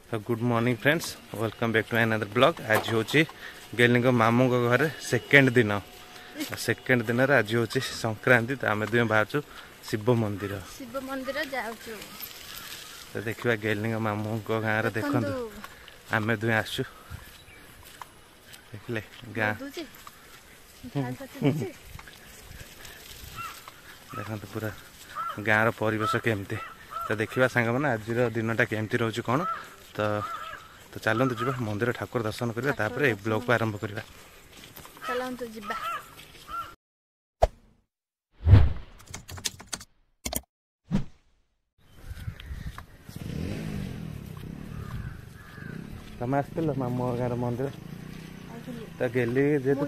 Good morning friends, welcome back to another blog. आज हूँ गेली मामू घर सेकेंड दिन आज हूँ संक्रांति। तो आम दुहे बाहर शिव मंदिर तो देखा गेली मामू गाँव देखु आम दुहे आसु देखले गाँ देखते पूरा गाँव परिवेश केमती। तो देखा सांग मैंने आज दिनटा केमती रोच कौन तो चलतु जी मंदिर ठाकुर दर्शन करवा तापर ए ब्लॉग को आरंभ करवा। चलतु जीवा तुम आसल मामू गाँव मंदिर तो गेली जेहेतु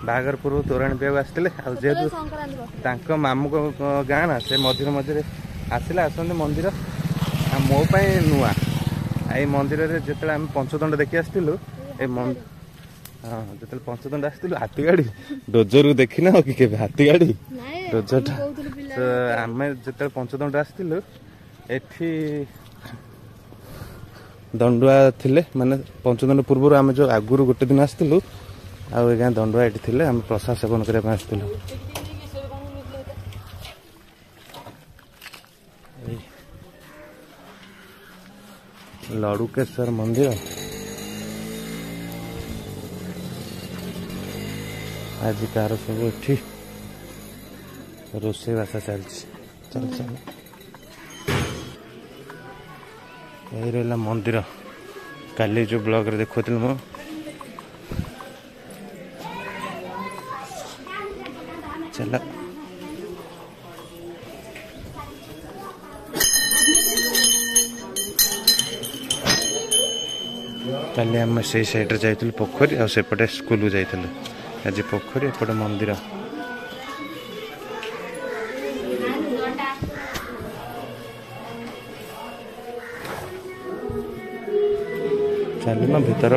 बाहर पूर्व तोराणी पीवा आसते जेहेतु मामू गाँ ना से मझे मझे आसला आसते मंदिर मो नुआ ये मंदिर में जो आम पंचदंड देखी आसलु हाँ जो पंचदंड आसलु हाथी गाड़ी डोजर देखी ना कि हाथी गाड़ी डोजर तो आम जो पंचदंड आसलु एठी दंडुआ थिले माने पंचदंड पूर्व आम जो आगुरी गोटे दिन आसलु आज्ञा दंडुआ ये थे आम प्रसाद सेवन करने आसलु। लड़ुकेश्वर मंदिर आज कार सब एठी रोषे बासा चल चल यही रहा मंदिर काली जो ब्लॉग रे देखुଥିଲି मो चला काली आम से साइड जाइलु पोखरी आ सेपटे स्कूल जाइलु आज पोखरी एपटे मंदिर चलना भीतर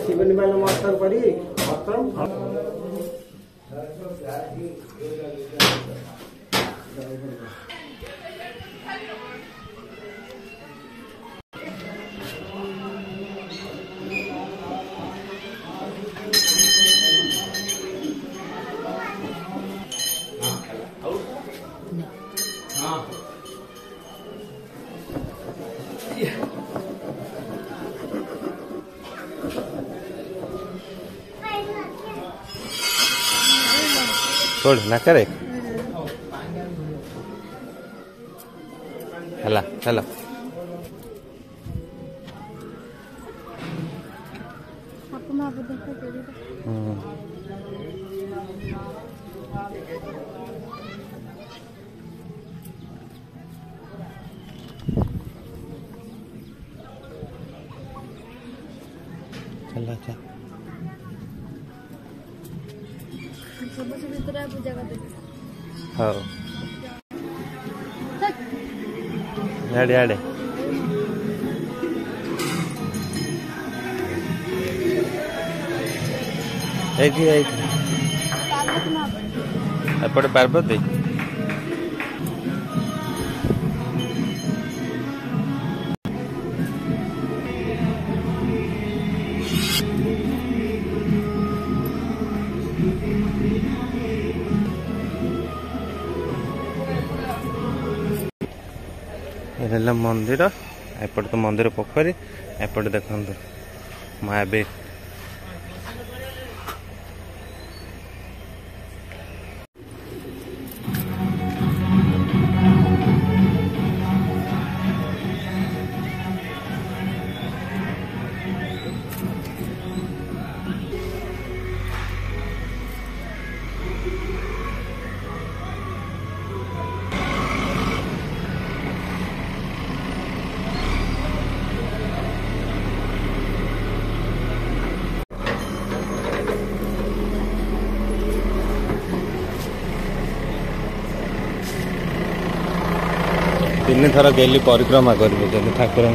शिव निवारण मस्तक पड़ी छोड़ ना करे हला चलो चला चल हाँ आड़े आड़े एपटे पार्वती मंदिर एपटे तो मंदिर पोखरी एपटे देखते महावीर 3 थर गेली परिक्रमा कर ठाकुर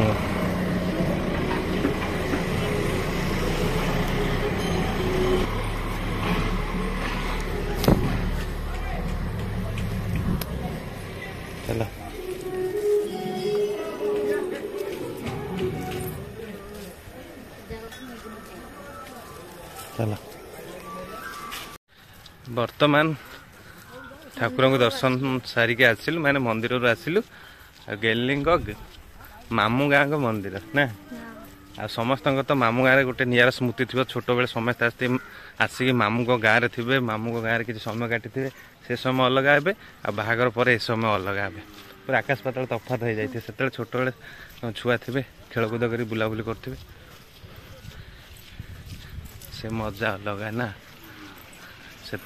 चलो चलो वर्तमान ठाकुर को दर्शन सारिके आसिलु माने मंदिर रू आसिलु गेली मामू गाँ को मंदिर ना आ समस्त तो मामू गाँव में गोटे नियार स्मृति थी छोट बेले समस्त आसिक मामू को गाँव में थे मामू को गाँव में किसी समय काटी थे से समय अलग हे आ बाहागर पर ए समय अलग हे पूरा आकाश पाताल तफात हो जाए से छोट बेले छुआ थे खेलकूद कर बुलाबुली करते से मजा अलग है ना से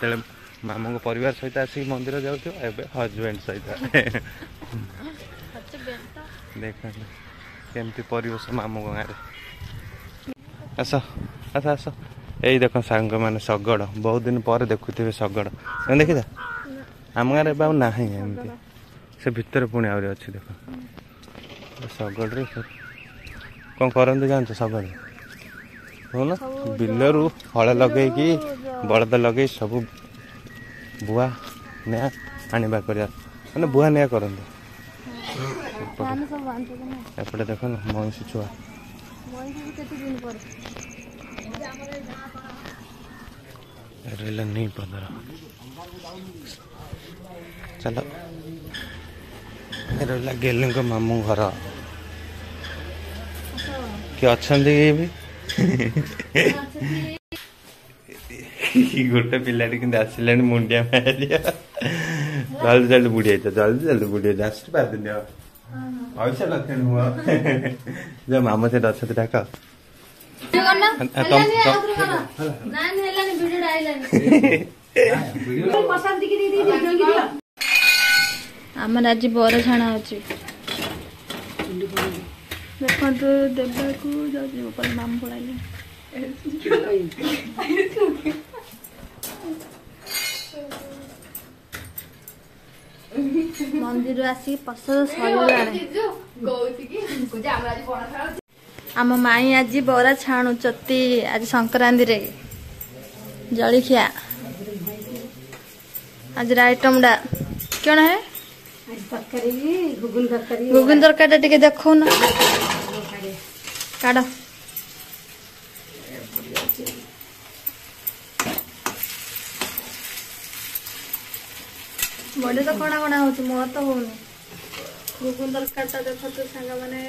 मामू को परिवार सहित आसिक मंदिर जाऊ हजबैंड सहित देख केमती परिवेश मामू को गाँव आस आस आस यही देख सांग मैंने शगड़ बहुत दिन पर देखुवे शगड़ देखी आम गाँव ना एमती से भितर पुणी आहरी अच्छी देख शगड़ कौन करते जानते शगड़ बोल बिलरू हल लगे बलद लगे सब बुआ निया आनिबा कर मैंने बुआ निया करते एपटे देख ना महिषी छुआ नहीं पंदर चलो रहा गेली मामू घर किए अच्छा भी गोटे पिला आसिला मुंडिया मारिया जल्दी जल्दी बुढ़ी जल्दी जल्दी बुढ़ी आसि पार दिन पैसा लक्ष्य नुह जो मामू से अच्छा डाक आमर आज बर छाणा अच्छी देखो देवाकू जाऊँ मामू पड़ाइले मंदिर आसी पसंद आम माई आज बरा छाणुचती आज संक्रांति रे जलिखिया आज आइटम डा कौन है गुगुन तरकारी टे देखो ना काढ़ बड़े तो कणा कणा हो मोर तो हो गुगुन तरकारी देख तो सांग मैंने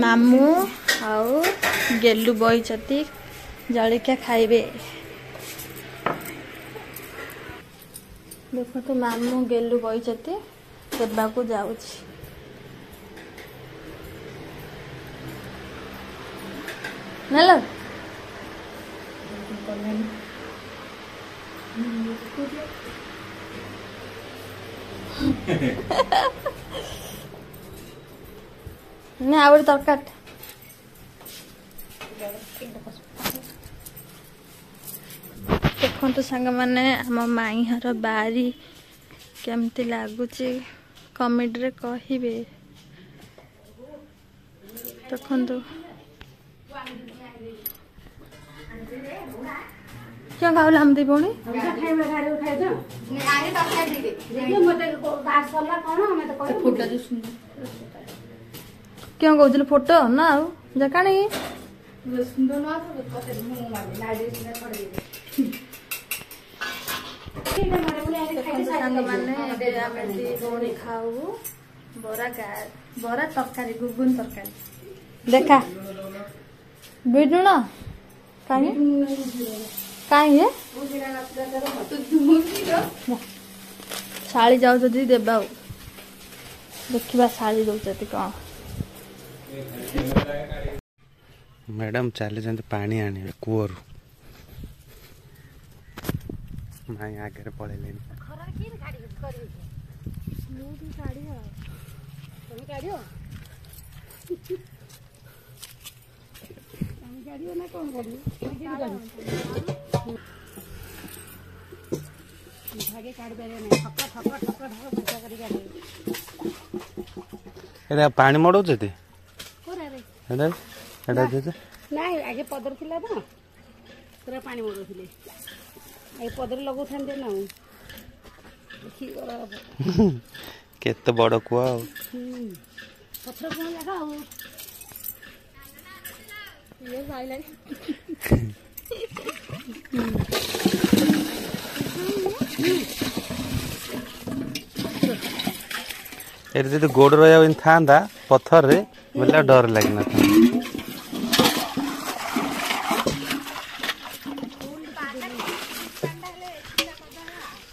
मामू आओ गेलु बही जलिखिया खाइबे देख तो मामू गेलु बही देवाकू जाऊँ नल ना आउट तरकारी देखो सांग मैंने आम माई हर बारी केमती लगुच कमेंट रे कहिबे देखो क्या खाऊ हम दी भौणी क्यों कहूल फोटो ना आउ जकाणी भौणी खाऊ बरा तरकारी गुगुन तरकारी देखा बिजुण कहीं कहीं शाली जाऊ देवा देखा शाली दौरान कौन मैडम चली जाते पानी आने कूअर माई आगे पड़े ଏଟା ପାଣି ମଡଉଛ ନାଇଁ ଆଗେ ପଦର ଥିଲା ତ ପୁରା ପାଣି ମଡଉଥିଲେ ଏ ପଦର ଲଗାଉଥାନ୍ତି ନା କେତେ ବଡ କୁଆ ଆଉ ପଥର କଣ ଜାଗା ଆଉ ଏଠି ଯଦି ଗୋଡ ରହିବା ଥାନ୍ତା ପଥରରେ ବୋଲେ ଡର ଲାଗିନଥାନ୍ତା।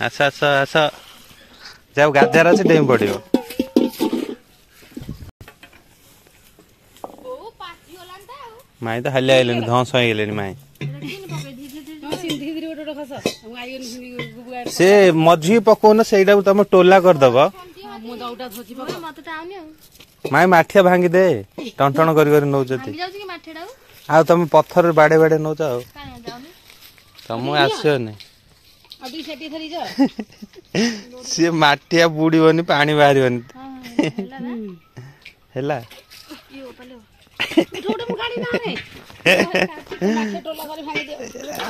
ଆସ ଆସ ଆସ ଯାଉ ଗାଧେଇବାର ଅଛି ଡେଇଁ ପଡିବ। ମାଇଁ ତ ହାଲିଆ ହେଇଲେଣି ଧଁସ ହେଇଗଲେଣି ମାଇଁ। ସେ ମଝି ପକଉନ ସେଇଟାକୁ ତମେ ଟୋଲା କରିଦବ। ମାଇଁ ମାଠିଆ ଭାଙ୍ଗି ଦେ ଟଣ୍ଟଣ କରି କରି ନଉଛନ୍ତି ଆଉ ତମେ ପଥରରେ ବାଡେ ବାଡେ ନଉଛ ଆଉ ତମକୁ ଆସିବନି। ସିଏ ମାଟିଆ ବୁଡିବନି ପାଣି ବାହାରିବନି ହେଲା।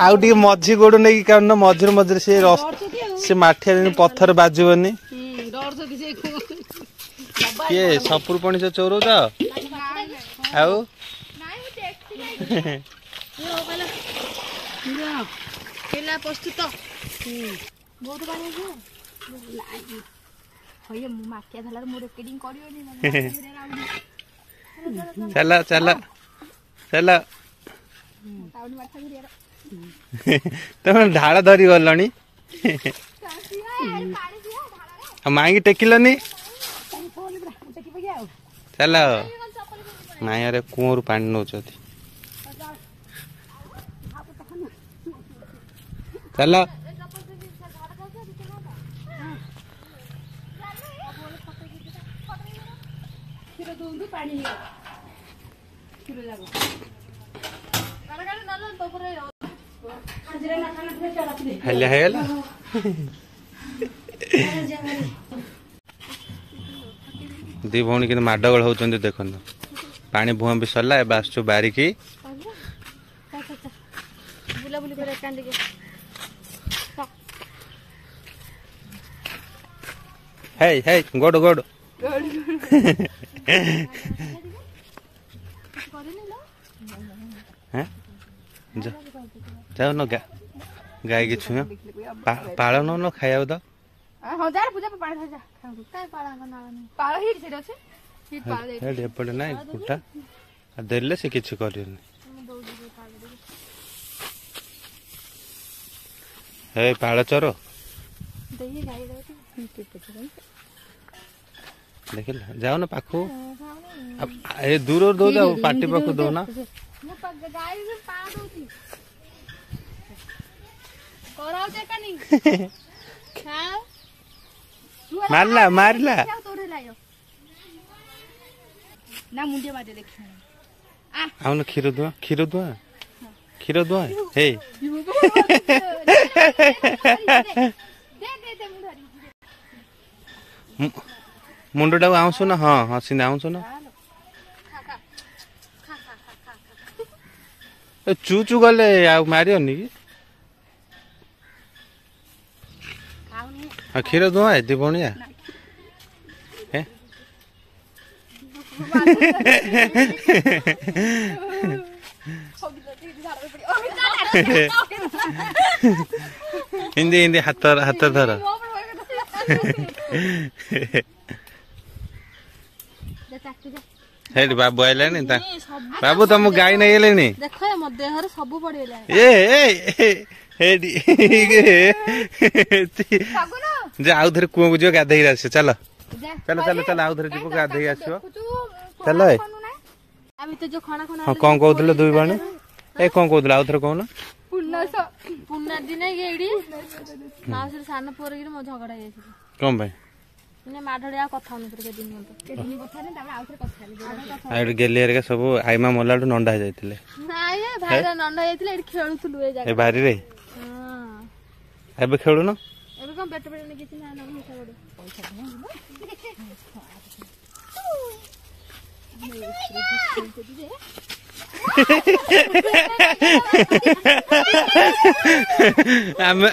ଆଉ ଟିକେ ମଝି ଗୋଡ ନେଇକି କାରଣ ମଝିରେ ମଝିରେ ସେ ମାଠିଆ ପଥର ବାଜିବନି। କିଏ ସପୁର ପଣିଛ ଚୋରଉଛ ଆଉ ପ୍ରସ୍ତୁତ ବହୁତ ପାଣି ମୁଁ ମାଠିଆ ଧରିଲାରୁ ମୁଁ ରେକର୍ଡିଂ କରିବନି। ଚାଲ ଚାଲ ଚାଲ ତମେ ଢାଳ ଧରି ଗଲଣି ମାଇକି ଟେକିଲନି। ଚାଲ ନାଇଁ ଆରେ କୂଅରୁ ପାଣି ନଉଛନ୍ତି ଚାଲ। ହାଲିଆ ହେଇଗଲା ଦି ଭଉଣୀ କିନ୍ତୁ ମାଡଗୋଳ ହଉଛନ୍ତି ଦେଖନ୍ତୁ। ପାଣି ବୁହା ବି ସରିଲା ଏବେ ଆସୁଛୁ ବାରିକି। ହେଇ ହେଇ ଗୋଡ ଗୋଡ ଯାଉନ ଗାଈକି ଛୁଁ ପାଳନ ନ ଖାଇବାକୁ ତ ଏପଟେ ନାଇଁ କୁଟା ଦେଲେ ସେ କିଛି କରିବେନି। ହେ ପାଳ ଚୋର ଦେଖିଲ ଯାଉନ ପାଖକୁ ଏ ଦୂରରୁ ଦଉଛ ଆଉ ପାଟି ପାଖକୁ ଦଉନା। ମାରିଲା ମାରିଲା ଆଉନ କ୍ଷୀର ଦୁଆ କ୍ଷୀର ଦୁଆ କ୍ଷୀର ଦୁଆ ହେଇ ମୁଣ୍ଡଟାକୁ ଆଉଁସ ନା ହଁ ହଁ ସିନା ଆଉଁସ ନା ଚୁ ଚୁ ଗଲେ ଆଉ ମାରିବନି କି କ୍ଷୀର ଦୁଆ ଦି ଭଉଣିଆ ହିନ୍ଦୀ ହିନ୍ଦୀ ହାତ ହାତ ଧର ହେଇଟି ବାବୁ ଆଇଲାଣି ବାବୁ ତମ ଗାଈ ନେଇଗଲେଣି ଯେ ଆଉ ଥରେ କୂଅକୁ ଯିବ ଗାଧେଇକି ଆସିବ ଚାଲ ଚାଲ ଚାଲ ଚାଲ ଆଉ ଥରେ ଯିବ ଗାଧେଇକି ଆସିବ ଚାଲ। ହଁ କଣ କହୁଥିଲ ଦୁଇ ଭଉଣୀ ଏ କଣ କହୁଥିଲ ଆଉ ଥରେ କହୁନ। ସାନ ପୁଅର ମୋ ଝଗଡା ହେଇଯାଇଥିଲା କଣ ପାଇଁ କଥା ଗେଲି ହେରିକା ସବୁ ଆଇମା ମଲାଠୁ ନଣ୍ଡା ହେଇଯାଇଥିଲେ। ଭାଇର ନଣ୍ଡ ଯାଇଥିଲେ ଏଠି ଖେଳୁଥିଲୁ ଏ ଜାଗା ଏ ବାରିରେ ଏବେ ଖେଳୁନ ଏବେ କଣ ପେଟ ପେଟ କିଛି ନା ନଣ୍ଡ ହିସାବ ପଡେ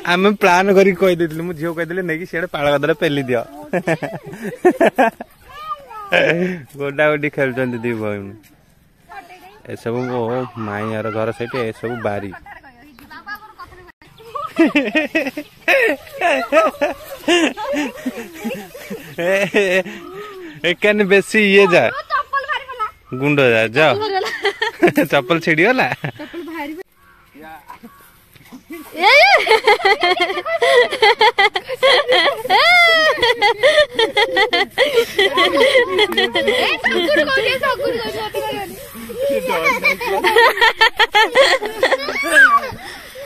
ଆମେ ପ୍ଲାନ୍ କରିକି କହିଦେଇଥିଲୁ ମୁଁ ଝିଅ କହିଦେଲି ନେଇକି ସିଆଡେ ପାଳଗଦାରେ ପେଲି ଦିଅ ଗୋଡା ଗୋଡି ଖେଳୁଛନ୍ତି ଦି ଭଉଣୀ ଏସବୁ ମୋ ମାଇଁର ଘର ସେଇଠି ଏସବୁ ବାରି ଏକାନି ବେଶୀ ଇଏ ଯା ଗୁଣ୍ଡ ଯା ଯାଅ ଚପଲ ଛିଡିଗଲା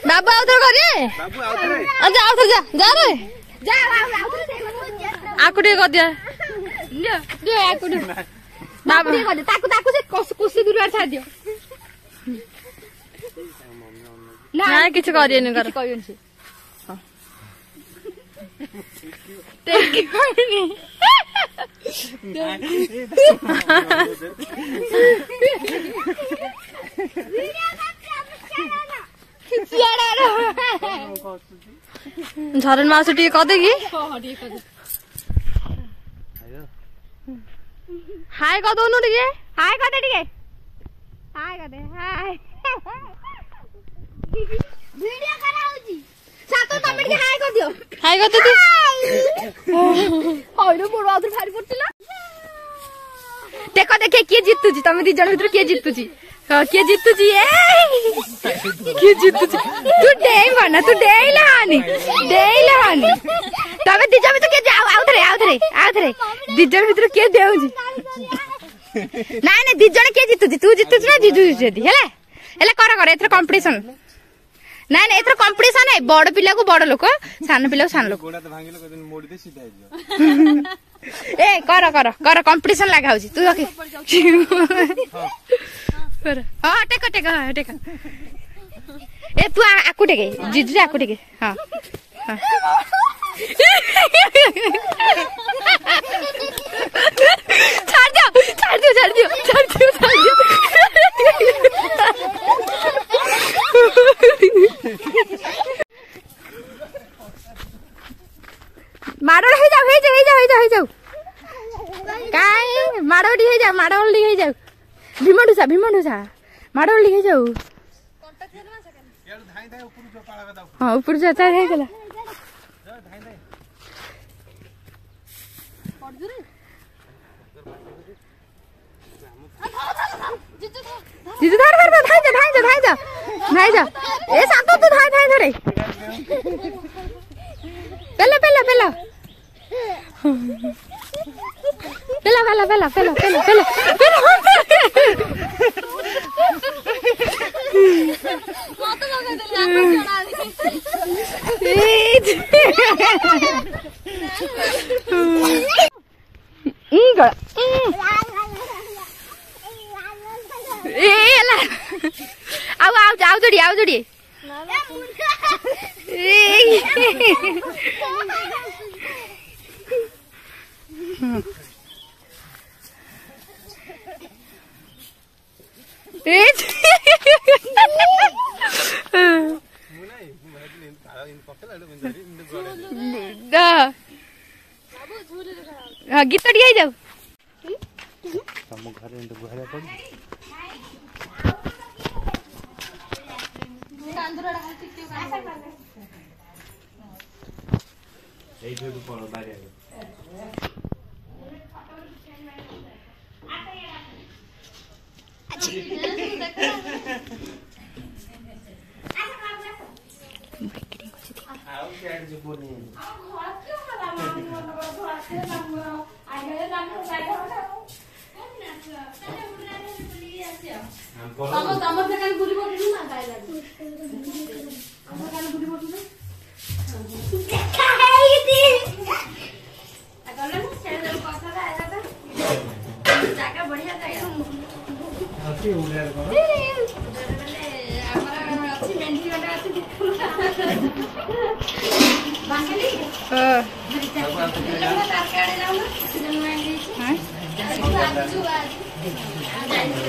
ବାବୁ ଆଉଥରେ କରିବେ ଆକୁ ଟିକେ କରିଦିଅ ତାକୁ ସେ କୁସି ଦୂରରେ ଛାଡିଦିଅ ନା କିଛି କରିବେନି କହିବେନି ସେ ଝରନ୍ ମାଉସୀ ଟିକେ କରିଦେକି ହାय କରିଦଉନୁ ଟିକେ ହାय କରିଦେ ଟିକେ ହାय କରିଦେ ହାय ଭିଡିଓ କରାଉଛି ସାତ ତମେ ଟିକେ ହାय କରିଦିଅ ହାय କରିଦେ ହଇଲୋ ବଡ ଆଉଥରେ ଭାରି ପଡୁଥିଲା ଦେଖ ଦେଖେ କିଏ ଜିତୁଛି ତମେ ଦି ଜଣ ଭିତରୁ କିଏ ଜିତୁଛି କିଏ ଜିତୁଛି କିଏ ଜିତୁଛି ତୁ ଡେଇଁବନା ତୁ ଡେଇଁଲେ ହାନି ତମେ ଦି ଜଣ ଭିତରୁ କିଏ ଯାଅ ଆଉଥରେ ଦି ଜଣ ଭିତରୁ କିଏ ଡେଉଁଛି ନାଇଁ ଦି ଜଣ କିଏ ଜିତୁଛି ତୁ ଜିତୁଛୁ ନା ଜିଜୁ ଜିତୁଛନ୍ତି ହେଲା କର ଏଥର କମ୍ପିଟିସନ ନାଇଁ ଏଥର କମ୍ପିଟିସନ ବଡ ପିଲାକୁ ବଡ ଲୋକ ସାନ ପିଲାକୁ ସାନ ଲୋକ ଏ କର କମ୍ପିଟିସନ ଲାଗା ହଉଛି ତୁ ହଁ ଟେକ ଏ ତୁ ଆକୁ ଟେକେ ଜିଜୁ ଆକୁ ଟେକେ ହଁ ଛାଡ ଦିଅ ମାଡ ହେଇଯାଉ କାଇଁ ମାଡ ହେଇଯାଉ ଭୀମଠୁସା ମାଡ ହେଇଯାଉ ହଁ ଉପରୁ ଯା ହେଇଗଲା ଜିଜୁ ଧାଇ ଯା ଏ ସାତ ତୁ ଧାଇ ଧରେ পেলা ଆଉ ଯୋଡିଏ गीत टी जाऊ तम घर गुहारिया पड़ी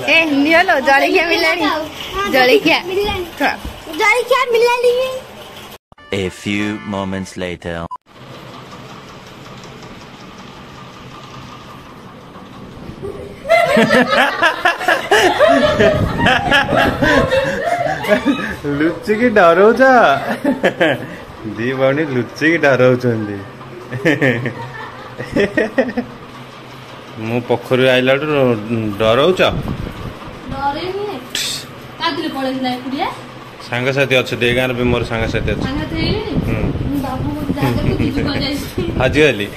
ए निहलो जलिखिया मिलानी जलिखिया मिलानी। A few moments later. ଲୁଚିକି ଡରଉଛ ଦି ଭଉଣୀ ଲୁଚିକି ଡରଉଛନ୍ତି। ମୁଁ ପୋଖରୀ ଆଇଲାଠୁ ଡରଉଛ? ସାଙ୍ଗସାଥି ଅଛନ୍ତି ଏ ଗାଁରେ ବି ମୋର ସାଙ୍ଗସାଥି ଅଛି। ହଜିଗଲି।